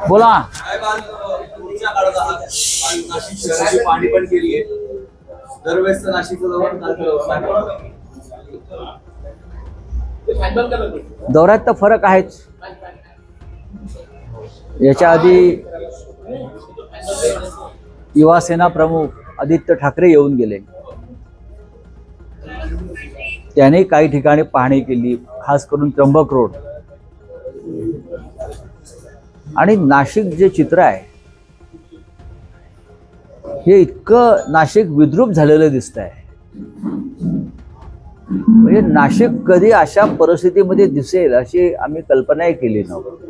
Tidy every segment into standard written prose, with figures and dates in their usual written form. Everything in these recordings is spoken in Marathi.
बोला. नाशिक पाणी पण केली आहे दरवेळेस नाशिकचं दौऱ्यात तर फरक आहेच. याच्या आधी युवा सेना प्रमुख आदित्य ठाकरे येऊन गेले. त्याने काही ठिकाणी पाहणी केली, खास करून त्र्यंबक रोड. आणि नाशिक जे चित्र आहे हे इतकं नाशिक विद्रूप झालेलं दिसतंय. म्हणजे नाशिक कधी अशा परिस्थितीमध्ये दिसेल अशी आम्ही कल्पनाही केली नव्हती.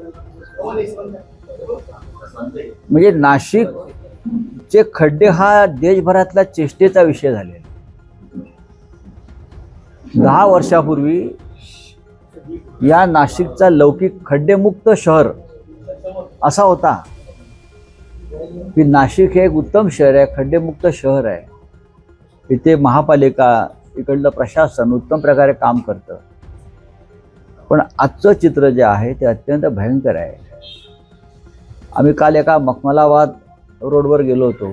म्हणजे नाशिकचे खड्डे हा देशभरातला चेष्टेचा विषय झालेला. 10 वर्षापूर्वी या नाशिकचा लौकिक खड्डेमुक्त शहर असा होता की नाशिक हे एक उत्तम शहर आहे, खड्डेमुक्त शहर आहे. इथे महापालिका, इकडलं प्रशासन उत्तम प्रकारे काम करतं. पण आजचं चित्र जे आहे ते अत्यंत भयंकर आहे. आम्ही काल एका मखमलाबाद रोडवर गेलो होतो.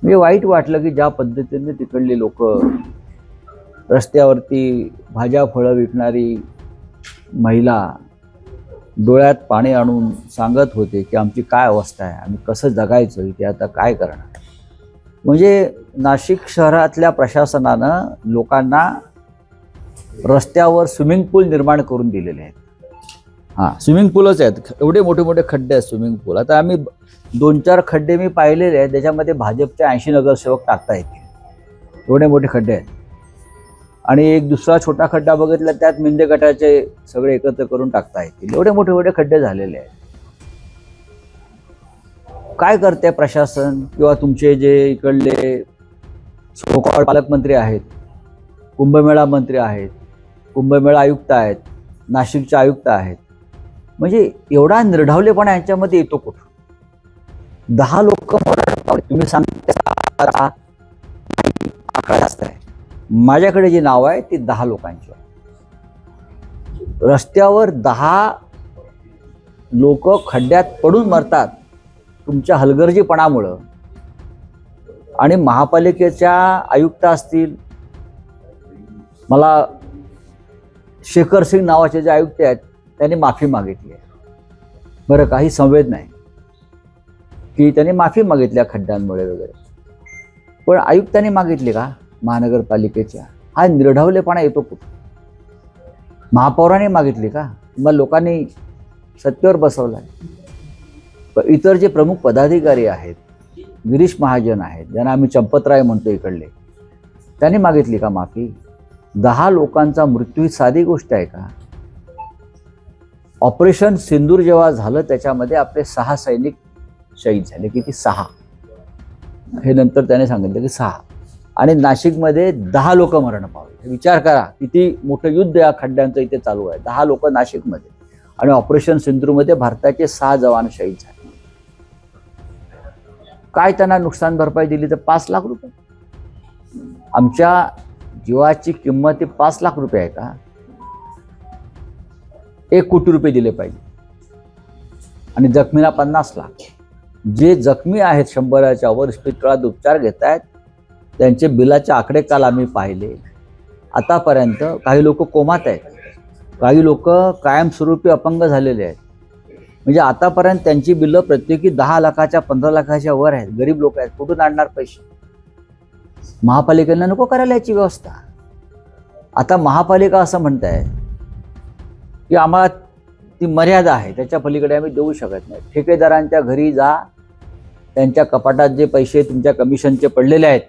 म्हणजे वाईट वाटलं की ज्या पद्धतीने तिकडली लोक रस्त्यावरती भाज्या फळं विकणारी महिला डोळ्यात पाणी आणून सांगत होते की आमची काय अवस्था आहे, आम्ही कसं जगायचं, इथे आता काय करणार. म्हणजे नाशिक शहरातल्या प्रशासनानं लोकांना रस्त्यावर स्विमिंग पूल निर्माण करून दिलेले आहेत. हां, स्विमिंग पूलच आहेत, एवढे मोठे मोठे खड्डे आहेत स्विमिंग पूल. आता आम्ही 2-4 खड्डे मी पाहिलेले आहेत, त्याच्यामध्ये भाजपचे 80 नगरसेवक टाकता येतील, एवढे मोठे खड्डे आहेत. आणि एक दुसरा छोटा खड्डा बघितला त्यात मिंदे गटाचे सगळे एकत्र करून टाकता येतील, एवढे मोठे मोठे खड्डे झालेले आहेत. काय करते प्रशासन किंवा तुमचे जे इकडले सोकॉल्ड पालकमंत्री आहेत, कुंभमेळा मंत्री आहेत, कुंभमेळा आयुक्त आहेत, नाशिकचे आयुक्त आहेत. म्हणजे एवढा निर्ढावलेपणा यांच्यामध्ये येतो कुठं? 10 लोक तुम्ही सांगता आकडा जास्त आहे. माझ्याकडे जी नाव आहे ती 10 लोकांची. रस्त्यावर 10 लोक खड्ड्यात पडून मरतात तुमच्या हलगर्जीपणामुळं. आणि महापालिकेच्या आयुक्त असतील, मला शेखर सिंग नावाचे जे आयुक्त आहेत त्यांनी माफी मागितली आहे. बरं, काही संवेद नाही की त्यांनी माफी मागितल्या खड्ड्यांमुळे वगैरे. पण आयुक्तांनी मागितली का महानगरपालिकेच्या? हा निर्ढावलेपणा येतो कुठं? महापौरांनी मागितली का? मग लोकांनी सत्तेवर बसवलं आहे. इतर जे प्रमुख पदाधिकारी आहेत, गिरीश महाजन आहेत, ज्यांना आम्ही चंपतराय म्हणतो इकडले, त्यांनी मागितली का माफी? 10 लोकांचा मृत्यू ही साधी गोष्ट आहे का? ऑपरेशन सिंदूर जेव्हा झालं त्याच्यामध्ये आपले 6 सैनिक शहीद झाले. किती? 6. हे नंतर त्याने सांगितलं की 6. आणि नाशिकमध्ये 10 लोक मरण पावले. विचार करा किती मोठं युद्ध या खड्ड्यांचं इथे चालू आहे. 10 लोक नाशिकमध्ये. आणि ऑपरेशन सिंदूरमध्ये भारताचे 6 जवान शहीद झाले. काय त्यांना नुकसान भरपाई दिली? तर 5 लाख रुपये. आमच्या जीवाची किंमत 5 लाख रुपये आहे का? 1 कोटी रुपये दिले पाहिजे. आणि जखमींना 50 लाख. जे जखमी आहेत 100च्या वर इस्पितळात उपचार घेत आहेत त्यांचे बिलाचे आकडे काल आम्ही पाहिले. आतापर्यंत काही लोक कोमात आहेत, काही लोक कायमस्वरूपी अपंग झालेले आहेत. म्हणजे आतापर्यंत त्यांची बिलं प्रत्येकी 10 लाखाच्या 15 लाखाच्या वर आहेत. गरीब लोक आहेत, कुठून आणणार पैसे? महापालिकेला नको करायला याची व्यवस्था? आता महापालिका असं म्हणत आहे की आम्हाला ती मर्यादा आहे, त्याच्या पलीकडे आम्ही देऊ शकत नाही. ठेकेदारांच्या घरी जा, त्यांच्या कपाटात जे पैसे तुमच्या कमिशनचे पडलेले आहेत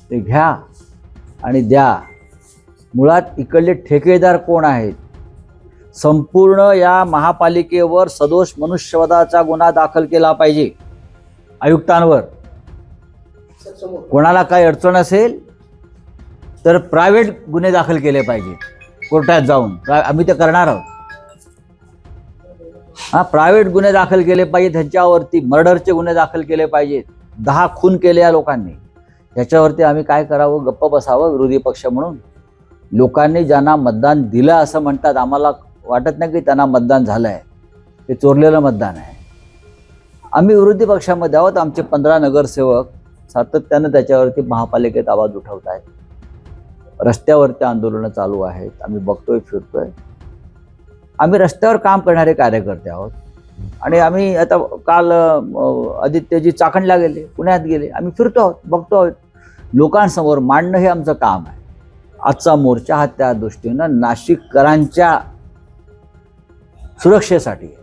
ते घ्या आणि द्या. मुळात इकडले ठेकेदार कोण आहेत? संपूर्ण या महापालिकेवर सदोष मनुष्यवधाचा गुन्हा दाखल केला पाहिजे. आयुक्तांवर कोणाला काही अडचण असेल तर प्रायव्हेट गुन्हे दाखल केले पाहिजे कोर्टात जाऊन. आम्ही ते करणार आहोत. प्रायव्हेट गुन्हे दाखल केले पाहिजेत. ह्यांच्यावरती मर्डरचे गुन्हे दाखल केले पाहिजेत. 10 खून केले या लोकांनी. ह्याच्यावरती आम्ही काय करावं? गप्प बसावं विरोधी पक्ष म्हणून? लोकांनी ज्यांना मतदान दिलं असं म्हणतात, आम्हाला वाटत नाही की त्यांना मतदान झालं आहे, ते चोरलेलं मतदान आहे. आम्ही विरोधी पक्षामध्ये आहोत. आमचे 15 नगरसेवक सातत्यानं त्याच्यावरती महापालिकेत आवाज उठवत आहेत. रस्त्यावरती आंदोलनं चालू आहेत. आम्ही बघतोय, फिरतोय. आम्ही रस्त्यावर काम करणारे कार्यकर्ते आहोत. आणि आम्ही आता काल आदित्यजी चाकणला गेले, पुण्यात गेले. आम्ही फिरतो आहोत, बघतो आहोत. लोकांसमोर मांडणं हे आमचं काम आहे. आजचा मोर्चा हा त्या दृष्टीनं नाशिककरांच्या सुरक्षेसाठी आहे.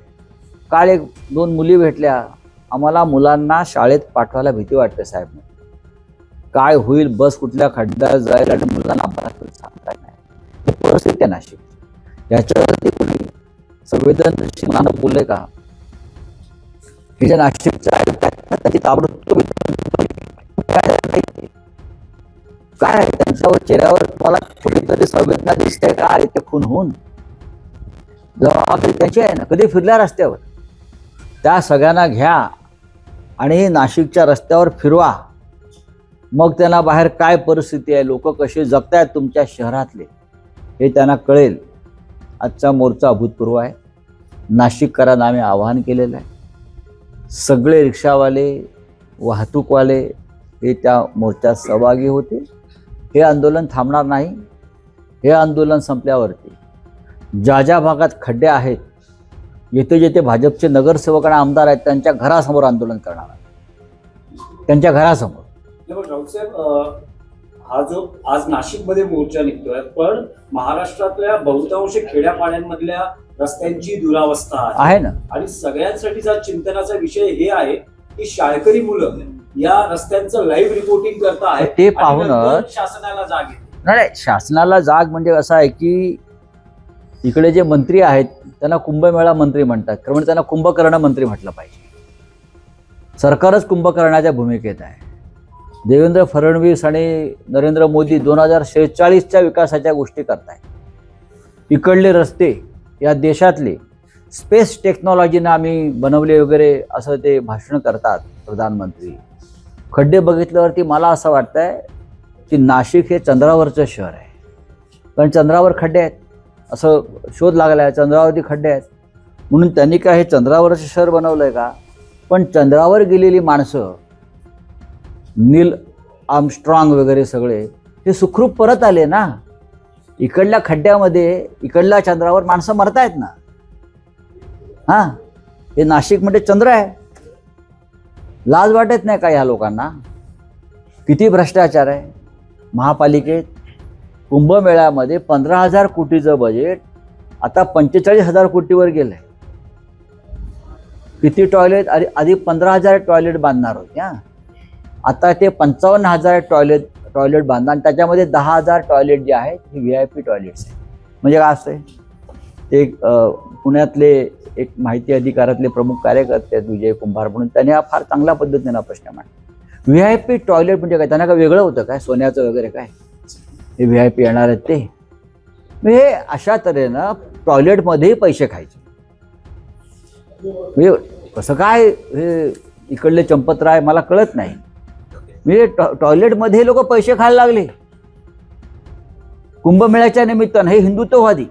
काल 1-2 मुली भेटल्या. आम्हाला मुलांना शाळेत पाठवायला भीती वाटते साहेब. काय होईल, बस कुठल्या खड्ड्यात जाईल आणि मुलांना अभ्यास सांगता नाही. ही परिस्थिती आहे नाशिक. याच्यावरती कोणी संवेदनशील मानव बोलले का? हे जे नाशिकचं आहे त्याची ताबडतोब काय त्यांच्यावर चेहऱ्यावर मला कुठेतरी संवेदना दिसते का? अरे ते खून होऊन जबाबदारी त्याची आहे ना. कधी फिरल्या रस्त्यावर, त्या सगळ्यांना घ्या आणि नाशिकच्या रस्त्यावर फिरवा. मग त्यांना बाहेर काय परिस्थिती आहे, लोक कसे जगतायत तुमच्या शहरातले, हे त्यांना कळेल. आजचा मोर्चा अभूतपूर्व आहे. नाशिककरांना आम्ही आवाहन केलेलं आहे. सगळे रिक्षावाले, वाहतूकवाले हे त्या मोर्चात सहभागी होतील. हे आंदोलन थांबणार नाही. हे आंदोलन संपल्यावरती ज्या ज्या भागात खड्डे आहेत, येथे जेथे भाजपचे नगरसेवक आणि आमदार आहेत, त्यांच्या घरासमोर आंदोलन करणार आहे. त्यांच्या घरासमोर. राऊतसाहेब, हा जो आज नाशिकमध्ये मोर्चा निघतोय, पण महाराष्ट्रातल्या बहुतांश खेड्यापाड्यांमधल्या रस्त्यांची दुरावस्था आहे ना. आणि सगळ्यांसाठीचा चिंतनाचा विषय हे आहे की शाळकरी मुलं या रस्त्यांचं लाईव्ह रिपोर्टिंग करत आहेत. ते पाहूनच शासनाला जाग येते. नाही, शासनाला जाग म्हणजे असं आहे की इकडे जे मंत्री आहेत त्यांना कुंभमेळा मंत्री म्हणतात, कारण त्यांना कुंभकर्ण मंत्री म्हटलं पाहिजे. सरकारच कुंभकर्णाच्या भूमिकेत आहे. देवेंद्र फडणवीस आणि नरेंद्र मोदी 2046च्या विकासाच्या गोष्टी करतायत. इकडले रस्ते या देशातले स्पेस टेक्नॉलॉजीनं आम्ही बनवले वगैरे असं ते भाषण करतात प्रधानमंत्री. खड्डे बघितल्यावरती मला असं वाटतंय की नाशिक हे चंद्रावरचं शहर आहे. कारण चंद्रावर खड्डे आहेत असं शोध लागला आहे. चंद्रावरती खड्डे आहेत म्हणून त्यांनी काय हे चंद्रावरचं शहर बनवलं आहे का? पण चंद्रावर गेलेली माणसं, नील आर्मस्ट्रॉंग वगैरे सगळे, हे सुखरूप परत आले ना. इकडल्या खड्ड्यामध्ये, इकडल्या चंद्रावर माणसं मरतायत ना. हां, हे नाशिक म्हणजे चंद्र आहे. लाज वाटत नाही का या लोकांना? किती भ्रष्टाचार आहे महापालिकेत. कुंभमेळ्यामध्ये 15,000 कोटीचं बजेट आता 45,000 कोटीवर गेलं आहे. किती टॉयलेट? आधी 15,000 टॉयलेट बांधणार होते. हां, आता ते 55,000 टॉयलेट बांधणार आणि त्याच्यामध्ये 10,000 टॉयलेट जे आहेत हे VIP टॉयलेट्स आहेत. म्हणजे काय असतं? ते पुण्यातले एक माहिती अधिकारातले प्रमुख कार्यकर्ते आहेत विजय कुंभार म्हणून, त्यांनी हा फार चांगल्या पद्धतीनं प्रश्न मांडला. VIP टॉयलेट म्हणजे काय? त्यांना काय वेगळं होतं काय? सोन्याचं वगैरे काय हे VIP येणार आहेत ते? म्हणजे अशा तऱ्हेनं टॉयलेटमध्येही पैसे खायचे. म्हणजे कसं काय हे इकडले चंपतराय मला कळत नाही. म्हणजे टॉयलेटमध्ये लोक पैसे खायला लागले कुंभमेळ्याच्या निमित्तानं. हे हिंदुत्ववादी.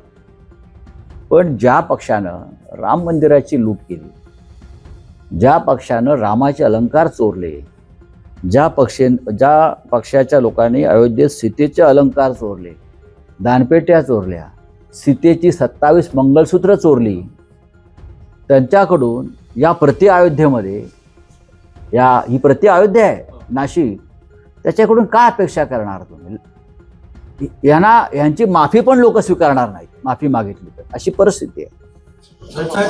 पण ज्या पक्षानं राम मंदिराची लूट केली, ज्या पक्षानं रामाचे अलंकार चोरले, ज्या पक्षाच्या लोकांनी अयोध्येत सीतेचे अलंकार चोरले, दानपेट्या चोरल्या, सीतेची 27 मंगलसूत्र चोरली, त्यांच्याकडून या प्रति अयोध्येमध्ये, ही प्रति अयोध्या आहे नाशिक, त्याच्याकडून काय अपेक्षा करणार तुम्ही? यांची माफी पण लोक स्वीकारणार नाहीत माफी मागितली तर. अशी परिस्थिती आहे.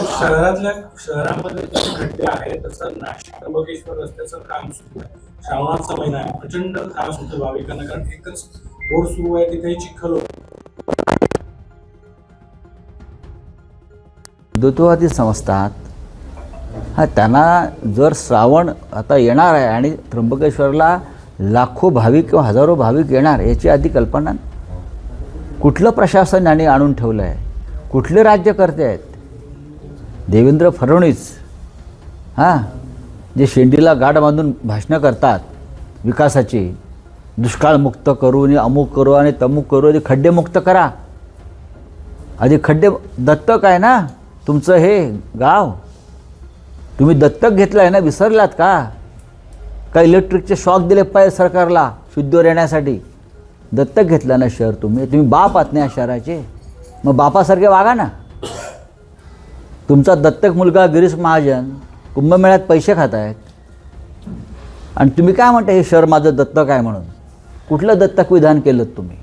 शहरामध्ये जे खड्डे आहेत तसं नाशिक त्र्यंबकेश्वर रस्त्याचं काम सुरू आहे. श्रावणाचा महिना आहे, प्रचंड त्रास होतो भाविकांना, कारण एकच रोड सुरू आहे तिथेही चिखल होतो. हिंदुत्ववादी समजतात. हा, त्यांना जर श्रावण आता येणार आहे आणि त्र्यंबकेश्वरला लाखो भाविक किंवा हजारो भाविक येणार, याची आधी कल्पना कुठलं प्रशासन यांनी आणून ठेवलं आहे? कुठले राज्यकर्ते आहेत? देवेंद्र फडणवीस हां, जे शेंडीला गाड बांधून भाषणं करतात विकासाची, दुष्काळमुक्त करू आणि अमुक करू आणि तमुक करू, आधी खड्डेमुक्त करा. आधी खड्डे दत्तक आहे ना तुमचं हे गाव, तुम्ही दत्तक घेतलं आहे ना, विसरलात का? का इलेक्ट्रिकचे शॉक दिले पाहिजे सरकारला शुद्धीवर येण्यासाठी? दत्तक घेतलं ना शहर तुम्ही बाप आहात ना या शहराचे, मग बापासारखे वागा ना. तुमचा दत्तक मुलगा गिरीश महाजन कुंभमेळ्यात पैसे खात आहेत आणि तुम्ही काय म्हणता हे शहर माझं दत्तक आहे म्हणून? कुठलं दत्तक विधान केलं तुम्ही?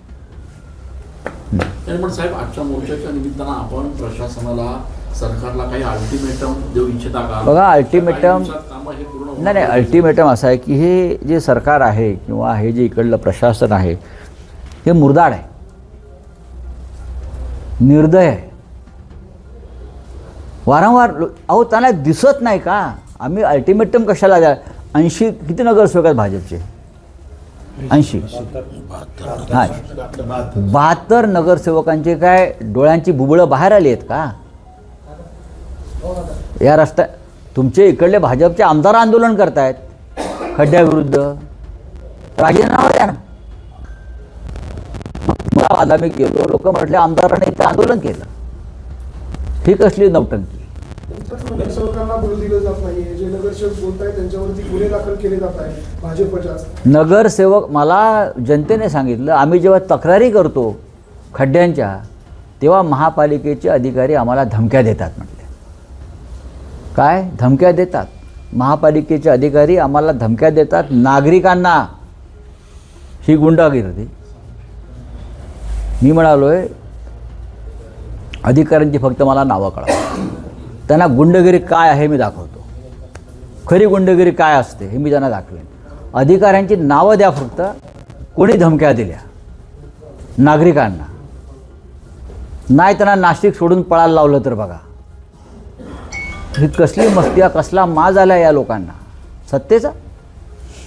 पण साहेब, आजच्या मोर्चाच्या निमित्तानं आपण प्रशासनाला, सरकारला काही अल्टिमेटम देऊ इच्छिता का? बघा, अल्टिमेटम कामं हे पूर्ण नाही, अल्टिमेटम असं आहे की हे जे सरकार आहे किंवा हे जे इकडलं प्रशासन आहे हे मुर्दाड आहे, निर्दय आहे. वारंवार अहो त्यांना दिसत नाही का? आम्ही अल्टिमेटम कशाला द्या? 80 किती नगरसेवक आहेत भाजपचे? 80. हां, 72 नगरसेवकांचे काय डोळ्यांची बुबळं बाहेर आली आहेत का? या रस्त्या तुमचे इकडले भाजपचे आमदार आंदोलन करतायत खड्ड्याविरुद्ध, राजीनामा द्या ना. मला आता मी गेलो, लोक म्हटले आमदारांनी इथं आंदोलन केलं. ही कसली नौटंकी? नगरसेवकांना बोलू दिलं जात नाही, जे नगरसेवक बोलत आहेत त्यांच्यावरती गुन्हे दाखल केले जात आहेत भाजपच्या. नगरसेवक, मला जनतेने सांगितलं, आम्ही जेव्हा तक्रारी करतो खड्ड्यांच्या तेव्हा महापालिकेचे अधिकारी आम्हाला धमक्या देतात म्हटले. काय धमक्या देतात? महापालिकेचे अधिकारी आम्हाला धमक्या देतात, नागरिकांना. ही गुंडागिरी. मी म्हणालोय अधिकाऱ्यांची फक्त मला नावं कळवा, त्यांना गुंडगिरी काय आहे मी दाखवतो, खरी गुंडगिरी काय असते हे मी त्यांना दाखवेन. अधिकाऱ्यांची नावं द्या फक्त, कोणी धमक्या दिल्या नागरिकांना. नाही त्यांना नाशिक सोडून पळायला लावलं तर बघा. ही कसली मस्ती, कसला माज आला या लोकांना सत्तेचा.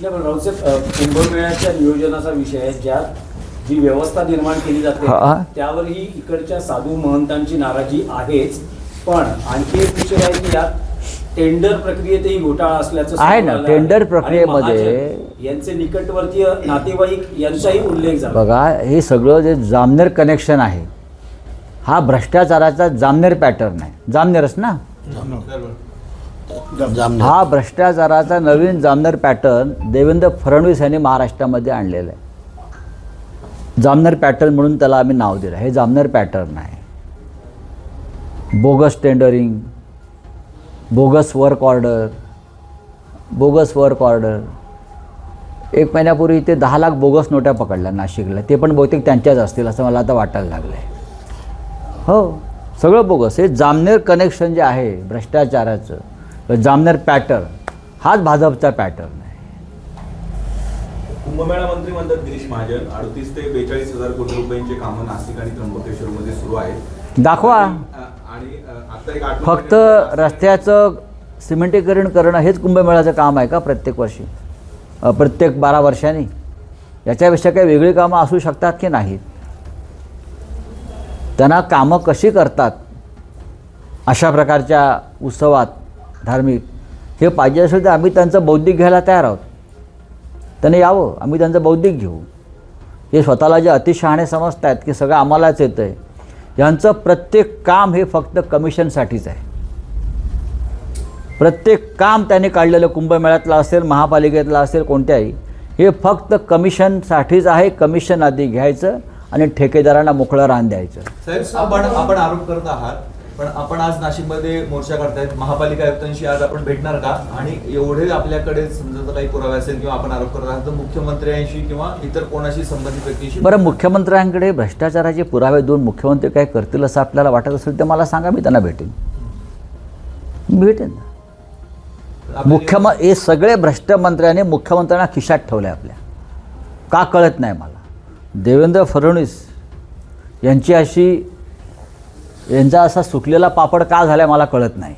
नाही पण राऊतसाहेब, कुंभमेळ्याच्या नियोजनाचा विषय आहे, ज्यात जी व्यवस्था निर्माण केली जाते त्यावरही इकडच्या साधू महंतांची नाराजी आहेच. पण आणखी एक विषय आहे की यात टेंडर प्रक्रियेतही घोटाळा असल्याचं आहे ना. समोर आलं टेंडर आहे. प्रक्रियेमध्ये आणि महाजन यांचे निकटवर्तीय नातेवाईक यांचाही उल्लेख झाला. बघा, हे सगळं जे जामनेर कनेक्शन आहे हा भ्रष्टाचाराचा जामनेर पॅटर्न आहे. जामनेरच ना, हा भ्रष्टाचाराचा नवीन जामनेर पॅटर्न देवेंद्र फडणवीस यांनी महाराष्ट्रामध्ये आणलेला आहे. जामनेर पॅटर्न म्हणून त्याला आम्ही नाव दिलं. हे जामनेर पॅटर्न आहे. Bogus tendering, bogus work order, bogus work order. 1 महिन्यापूर्वी इथे 10 लाख बोगस नोट्या पकडल्या नाशिकला. ते पण बहुतेक त्यांच्याच असतील असं मला आता वाटायला लागलं आहे. हो, सगळं बोगस. हे जामनेर कनेक्शन जे आहे भ्रष्टाचाराचं, जामनेर पॅटर्न हाच भाजपचा पॅटर्न आहे. कुंभमेळा मंत्री म्हणतात गिरीश महाजन 38 ते 42,000 कोटी रुपयांचे कामं नाशिक आणि त्र्यंबकेश्वरमध्ये सुरू आहेत. दाखवा. आणि आता एक फक्त रस्त्याचं सिमेंटीकरण करणं हेच कुंभमेळ्याचं काम आहे का प्रत्येक वर्षी, प्रत्येक 12 वर्षांनी? याच्यापेक्षा काही वेगळी कामं असू शकतात की नाहीत? त्यांना कामं कशी करतात अशा प्रकारच्या उत्सवात धार्मिक, हे पाहिजे असेल तर आम्ही त्यांचं बौद्धिक घ्यायला तयार आहोत. त्याने यावं, आम्ही त्यांचं बौद्धिक घेऊ. हे स्वतःला जे अतिशहाणे समजत आहेत की सगळं आम्हालाच येतं आहे, यांचं प्रत्येक काम हे फक्त कमिशनसाठीच आहे. प्रत्येक काम त्यांनी काढलेलं कुंभमेळ्यातलं असेल, महापालिकेतलं असेल, कोणत्याही, हे फक्त कमिशनसाठीच आहे. कमिशन आधी घ्यायचं आणि ठेकेदारांना मोकळं रान द्यायचं. साहेब, आपण आरोप करत आहात, पण आपण आज नाशिकमध्ये मोर्चा करतायत. महापालिका आयुक्तांशी आज आपण भेटणार का? आणि एवढे आपल्याकडे समजा जर काही पुरावे असेल किंवा आपण आरोप करत आहात तर मुख्यमंत्र्यांशी किंवा इतर कोणाशी संबंधित व्यक्तीशी. बरं, मुख्यमंत्र्यांकडे भ्रष्टाचाराचे पुरावे देऊन मुख्यमंत्री काय करतील असं आपल्याला वाटत असेल तर मला सांगा, मी त्यांना भेटेन. हे सगळे भ्रष्ट मंत्र्याने मुख्यमंत्र्यांना खिशात ठेवले आपल्या. का कळत नाही मला. देवेंद्र फडणवीस यांचा असा सुकलेला पापड का झाला मला कळत नाही.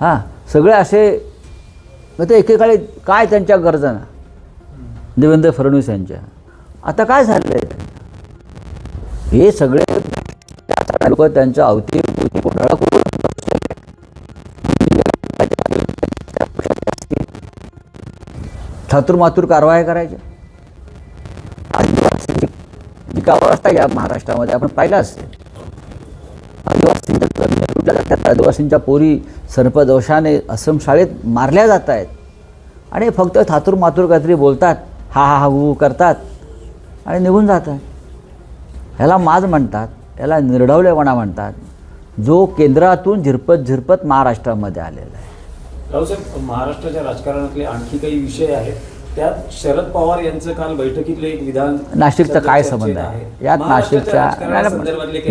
हां, सगळे असे मग ते एकेकाळी काय त्यांच्या गरजा ना देवेंद्र फडणवीस यांच्या, आता काय झालं आहे? हे सगळे लोक त्यांच्या अवतीभोवती घोटाळा करून थातूरमातूर कारवाया करायच्या. इतका अवस्था या महाराष्ट्रामध्ये आपण पाहिलं असेल. आदिवासींच्या कन्या लुटल्या जातात, आदिवासींच्या पोरी सर्पदोषाने आश्रमशाळेत मारल्या जात आहेत आणि फक्त थातूर मातूर काहीतरी बोलतात, हा हा हा हू करतात आणि निघून जातात. ह्याला माज म्हणतात, याला निर्ढवलेपणा म्हणतात, जो केंद्रातून झिरपत महाराष्ट्रामध्ये आलेला आहे. रावसाहेब, महाराष्ट्राच्या राजकारणातले आणखी काही विषय आहेत, त्यात शरद पवार यांचं काल बैठकीतले एक विधान नाशिकचा काय संबंध आहे यात? नाशिकच्या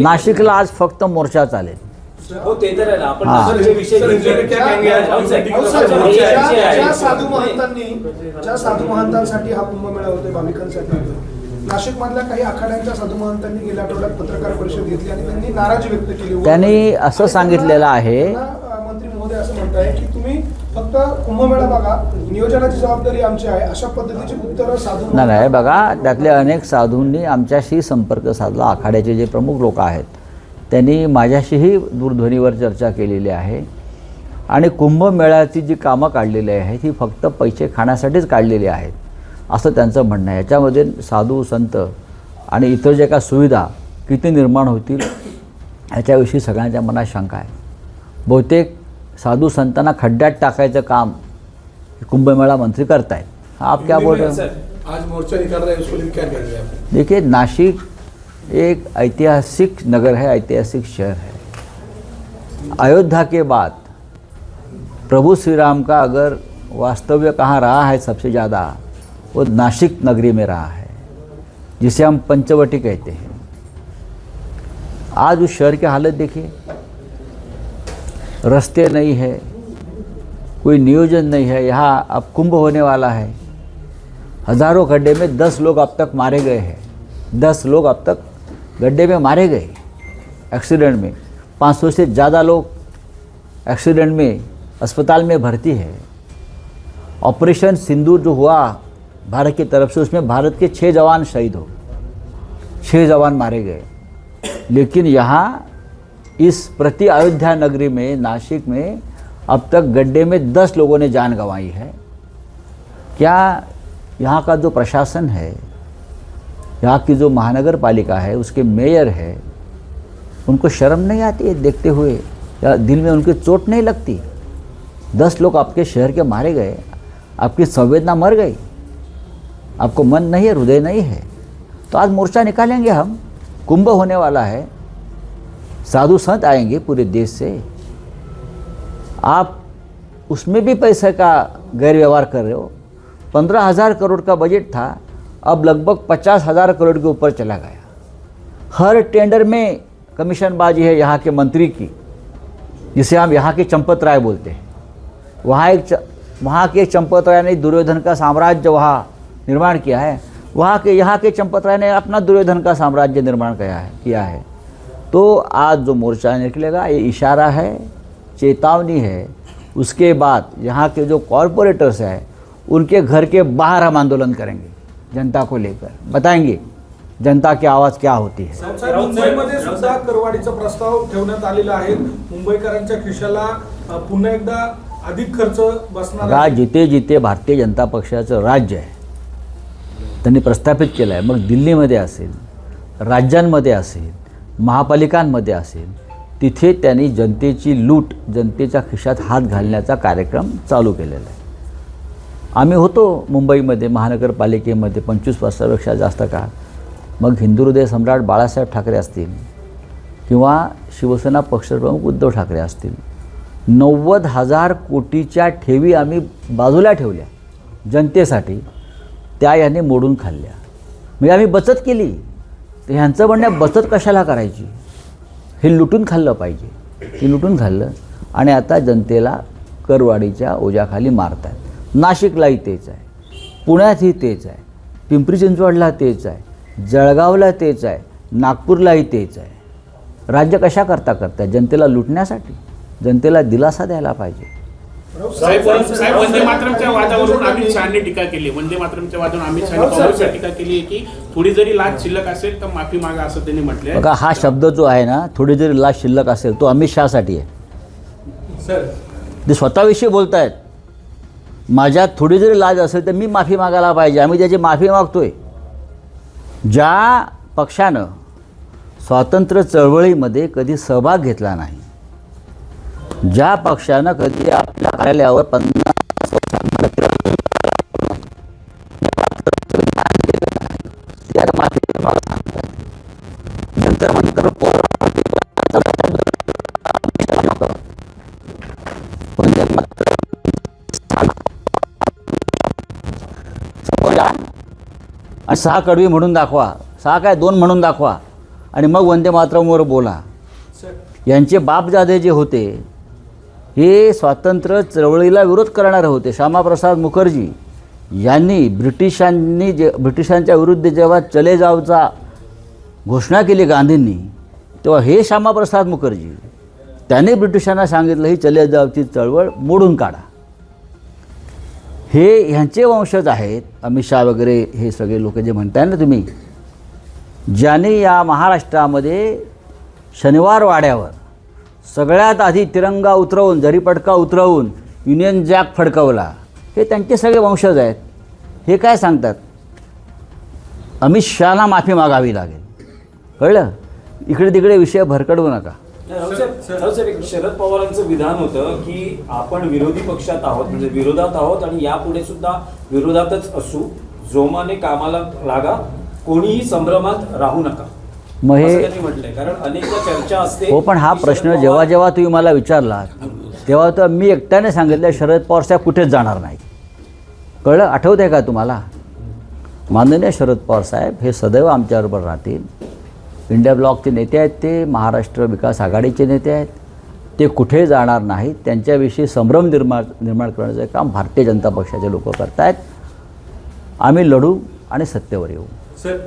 नाशिकला आज फक्त मोर्चा चालेल. हो ते तर आहे ना, आपण हां. दुसरे विषय घेतले. ज्या साधू महंतांसाठी हा कुंभमेळा होतोय, भाविकांसाठी होतोय, नाशिक मधल्या काही आखाड्यांच्या साधू महंतांनी गेल्या आठवड्यात पत्रकार परिषद घेतली आणि त्यांनी नाराजी व्यक्त केली. त्यांनी असं सांगितलेलं आहे, मंत्री महोदय असं म्हणताय की तुम्ही फक्त कुंभमेळा बघा, नियोजनाची जबाबदारी आमची आहे, अशा पद्धतीची उत्तरं साधू नाही बघा, त्यातले अनेक साधूंनी आमच्याशी संपर्क साधला. आखाड्याचे जे प्रमुख लोक आहेत त्यांनी माझ्याशीही दूरध्वनीवर चर्चा केलेली आहे आणि कुंभमेळ्याची जी कामं काढलेली आहेत ही फक्त पैसे खाण्यासाठीच काढलेली आहेत असं त्यांचं म्हणणं आहे. याच्यामध्ये साधू संत आणि इतर ज्या काही सुविधा किती निर्माण होतील ह्याच्याविषयी सगळ्यांच्या मनात शंका आहे. बहुतेक साधू संतांना खड्ड्यात टाकायचं काम कुंभमेळा मंत्री करतायत. आप क्या बोल रहे हो? आज मोर्चा निकाल रहे हैं, उसको लेकर क्या कह रहे हैं? देखिए, नासिक एक ऐतिहासिक नगर है, ऐतिहासिक शहर है. अयोध्या के बाद प्रभु श्री राम का अगर वास्तव्य कहाँ रहा है सबसे ज़्यादा, वो नासिक नगरी में रहा है, जिसे हम पंचवटी कहते हैं. आज उस शहर की हालत देखिए, रास्ते नहीं है, कोई नियोजन नहीं है. यहाँ अब कुंभ होने वाला है, हज़ारों गड्ढे में 10 लोग अब तक मारे गए हैं. 10 लोग अब तक गड्ढे में मारे गए एक्सीडेंट में. 500 से ज़्यादा लोग एक्सीडेंट में अस्पताल में भर्ती है. ऑपरेशन सिंदूर जो हुआ भारत की तरफ से, उसमें भारत के 6 जवान शहीद हो, 6 जवान मारे गए. लेकिन यहाँ इस प्रति अयोध्या नगरी में, नासिक में अब तक गड्ढे में 10 लोगों ने जान गंवाई है. क्या यहाँ का जो प्रशासन है, यहाँ की जो महानगर पालिका है, उसके मेयर है, उनको शर्म नहीं आती है देखते हुए, या दिल में उनकी चोट नहीं लगती? 10 लोग आपके शहर के मारे गए, आपकी संवेदना मर गई, आपको मन नहीं है, हृदय नहीं है. तो आज मोर्चा निकालेंगे हम. कुंभ होने वाला है, साधु संत आएंगे पूरे देश से. आप उसमें भी पैसे का गैरव्यवहार कर रहे हो. 15,000 करोड़ का बजट था, अब लगभग 50,000 करोड़ के ऊपर चला गया. हर टेंडर में कमीशनबाजी है यहाँ के मंत्री की, जिसे हम यहाँ के चंपत राय बोलते हैं. वहाँ के चंपत राय ने दुर्योधन का साम्राज्य वहाँ निर्माण किया है. यहाँ के चंपत राय ने अपना दुर्योधन का साम्राज्य निर्माण किया है. तो आज जो मोर्चा निकलेगा ये इशारा है, चेतावनी है. उसके बाद यहाँ के जो कॉरपोरेटर्स हैं उनके घर के बाहर हम आंदोलन करेंगे, जनता को लेकर बताएंगे जनता की आवाज़ क्या होती है. मुंबईमध्ये सुद्धा करवाढीचा प्रस्ताव ठेवण्यात आलेला आहे. मुंबईकरांच्या खिशाला पुन्हा एकदा अधिक खर्च बसणार आहे. जिथे जिथे भारतीय जनता पक्षाचं राज्य आहे त्यांनी प्रस्थापित केलं आहे, मग दिल्लीमध्ये असेल, राज्यांमध्ये असेल, महापालिकांमध्ये असेल, तिथे त्यांनी जनतेची लूट, जनतेच्या खिशात हात घालण्याचा कार्यक्रम चालू केलेला आहे. आम्ही होतो मुंबईमध्ये महानगरपालिकेमध्ये 25 वर्षापेक्षा जास्त काळ. मग हिंदू हृदय सम्राट बाळासाहेब ठाकरे असतील किंवा शिवसेना पक्षप्रमुख उद्धव ठाकरे असतील, 90,000 कोटीच्या ठेवी आम्ही बाजूला ठेवल्या जनतेसाठी, त्या यांनी मोडून खाल्ल्या. म्हणजे आम्ही बचत केली. तर ह्यांचं म्हणणं बचत कशाला करायची, हे लुटून खाल्लं पाहिजे. हे लुटून खाल्लं आणि आता जनतेला करवाढीच्या ओझ्याखाली मारतात. नाशिकलाही तेच आहे, पुण्यातही तेच आहे, पिंपरी चिंचवडला तेच आहे, जळगावला तेच आहे, नागपूरलाही तेच आहे. राज्य कशा करता जनतेला लुटण्यासाठी. जनतेला दिलासा द्यायला पाहिजे. साहेब, वंदे मातरमच्या वादावरून अमित शहानी टीका केली. वंदे मातरमच्या वादावरून अमित शहानी काँग्रेसवर टीका केली की थोडी जरी लाच शिल्लक असेल तर माफी मागा, असं त्यांनी म्हटलंय. बघा, हा शब्द जो आहे ना, थोडी जरी लाच शिल्लक असेल, तो अमित शहासाठी आहे. ते स्वतःविषयी बोलतायत. माझ्यात थोडी जरी लाज असेल तर मी माफी मागायला पाहिजे. आम्ही त्याची माफी मागतोय. ज्या पक्षानं स्वातंत्र्य चळवळीमध्ये कधी सहभाग घेतला नाही, ज्या पक्षानं कधी आपल्या कार्यालयावर 50 वर्षांमध्ये नंतर आणि 6 कडवी म्हणून दाखवा, 6 काय 2 म्हणून दाखवा आणि मग वंदे मातरमवर बोला. यांचे बापजादे जे होते हे स्वातंत्र्य चळवळीला विरोध करणारे होते. श्यामाप्रसाद मुखर्जी यांनी ब्रिटिशांच्या विरुद्ध जेव्हा चले जावचा घोषणा केली गांधींनी, तेव्हा हे श्यामाप्रसाद मुखर्जी त्यांनी ब्रिटिशांना सांगितलं ही चले जावची चळवळ मोडून काढा. हे ह्यांचे वंशज आहेत. अमित शहा वगैरे हे सगळे लोक जे म्हणताय ना तुम्ही, ज्यांनी या महाराष्ट्रामध्ये शनिवार वाड्यावर सगळ्यात आधी तिरंगा उतरवून, जरीपटका उतरवून युनियन जॅक फडकवला, हे त्यांचे सगळे वंशज आहेत. हे काय सांगतात, अमित शहाना माफी मागावी लागेल. कळलं? इकडे तिकडे विषय भरकडवू नका. रावसाहेब, एक शरद पवारांचं विधान होतं की आपण विरोधी पक्षात आहोत, म्हणजे विरोधात आहोत आणि यापुढे सुद्धा विरोधातच असू, जोमाने कामाला लागा, कोणीही संभ्रमात राहू नका, मग असं हे त्यांनी म्हटलंय. कारण अनेकदा चर्चा असते. हो, पण हा की प्रश्न शरद जेव्हा पवार- जेव्हा तुम्ही मला विचारला तेव्हा तर मी एकट्याने सांगितलं शरद पवार साहेब कुठेच जाणार नाही. कळलं? आठवत आहे का तुम्हाला? माननीय शरद पवार साहेब हे सदैव आमच्याबरोबर राहतील. इंडिया ब्लॉकचे नेते आहेत, ते महाराष्ट्र विकास आघाडीचे नेते आहेत, ते कुठे जाणार नाहीत. त्यांच्याविषयी संभ्रम निर्माण करण्याचं काम भारतीय जनता पक्षाचे लोक करत आहेत. आम्ही लढू आणि सत्तेवर येऊ. सर,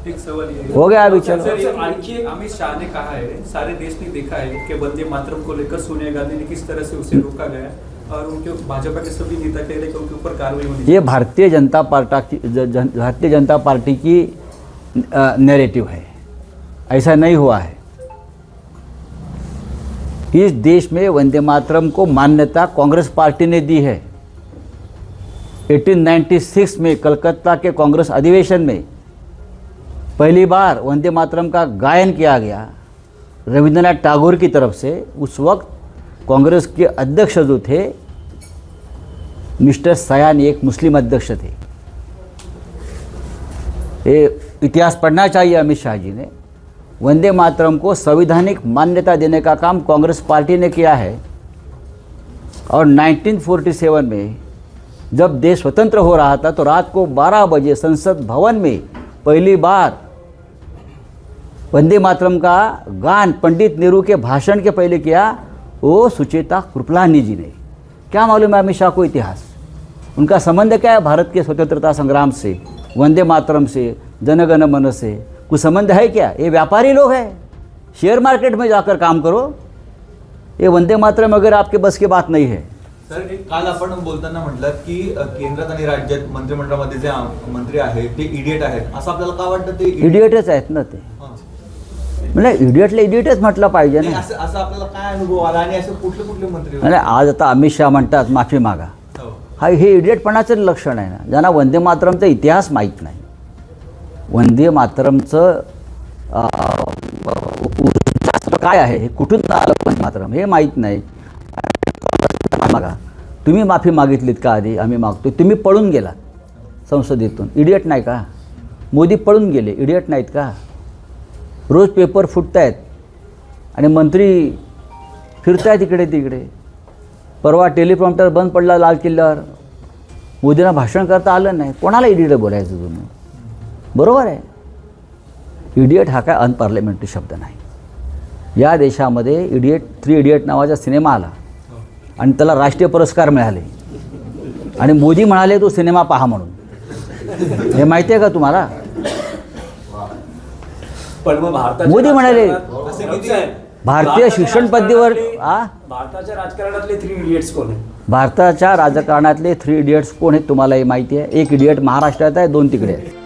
एक सवाल ये हो गया विचार. सर, आणखी एक अमित शाह ने कहा है, सारे देश ने देखा है कि वंदे मातरम को लेकर सोनिया गांधी ने किस तरह से उसे रोका गया और उनके भाजपा के सभी नेता कह रहे कि उनके ऊपर कार्रवाई होनी. ये भारतीय जनता पार्टी की नैरेटिव है. ऐसा नहीं हुआ है. इस देश में वंदे मातरम को मान्यता कांग्रेस पार्टी ने दी है. 1896 में कलकत्ता के कांग्रेस अधिवेशन में पहली बार वंदे मातरम का गायन किया गया रविंद्रनाथ टैगोर की तरफ से. उस वक्त कांग्रेस के अध्यक्ष जो थे मिस्टर सयानी, एक मुस्लिम अध्यक्ष थे. ये इतिहास पढ़ना चाहिए अमित शाह जी ने. वंदे मातरम को संवैधानिक मान्यता देने का काम कांग्रेस पार्टी ने किया है. और 1947 में जब देश स्वतंत्र हो रहा था तो रात को 12 बजे संसद भवन में पहली बार वंदे मातरम का गान पंडित नेहरू के भाषण के पहले किया वो सुचेता कृपलानी जी ने. क्या मालूम है अमित शाह को इतिहास? उनका संबंध क्या है भारत के स्वतंत्रता संग्राम से, वंदे मातरम से, जनगण मन से? कुछ संबंध है क्या? ये व्यापारी लोग हैं. शेयर मार्केट में जाकर काम करो. ये वंदे मातरम अगर आपके बस की बात नहीं है. सर, काल आपण बोलताना म्हटलं की केंद्रात आणि राज्यात मंत्रिमंडळामध्ये जे मंत्री आहेत ते इडियट आहेत, असं आपल्याला का वाटतं? ते इडियटच आहेत ना ते. हां. म्हणजे इडियटला इडियटच म्हटलं पाहिजे नाही, ना. असं आपल्याला काय अनुभव आला आणि असे कुठले मंत्री होते? आणि आज आता अमित शहा म्हणतात माफी मागा. हो. हे इडियटपणाचं लक्षण आहे ना. ज्यांना वंदे मातरमचा इतिहास माहीत नाही, वंदे मातरमचं काय आहे, हे कुठून आलं वंदे मातरम हे माहीत नाही. मागा. तुम्ही माफी मागितलीत का आधी? आम्ही मागतो. तुम्ही पळून गेलात संसदेतून. इडियट नाही का? मोदी पळून गेले, इडियट नाहीत का? रोज पेपर फुटत आहेत आणि मंत्री फिरतायत इकडे तिकडे. परवा टेलिप्रॉम्प्टर बंद पडला लाल किल्ल्यावर, मोदींना भाषण करता आलं नाही. कोणाला इडियट बोलायचं तुम्ही? बरोबर आहे. इडियट हा काय अनपार्लमेंटरी शब्द नाही. या देशामध्ये थ्री इडियट नावाचा सिनेमा आला आणि त्याला राष्ट्रीय पुरस्कार मिळाले आणि मोदी म्हणाले तो सिनेमा पहा म्हणून. हे माहिती आहे का तुम्हाला? पण मग मोदी म्हणाले भारतीय भारतीय शिक्षण पद्धतीवर भारताच्या राजकारणातले 3 इडियट्स कोण आहेत? भारताच्या राजकारणातले 3 इडियट्स कोण आहेत तुम्हालाही माहिती आहे. एक इडियट महाराष्ट्रात आहे, 2 तिकडे आहेत.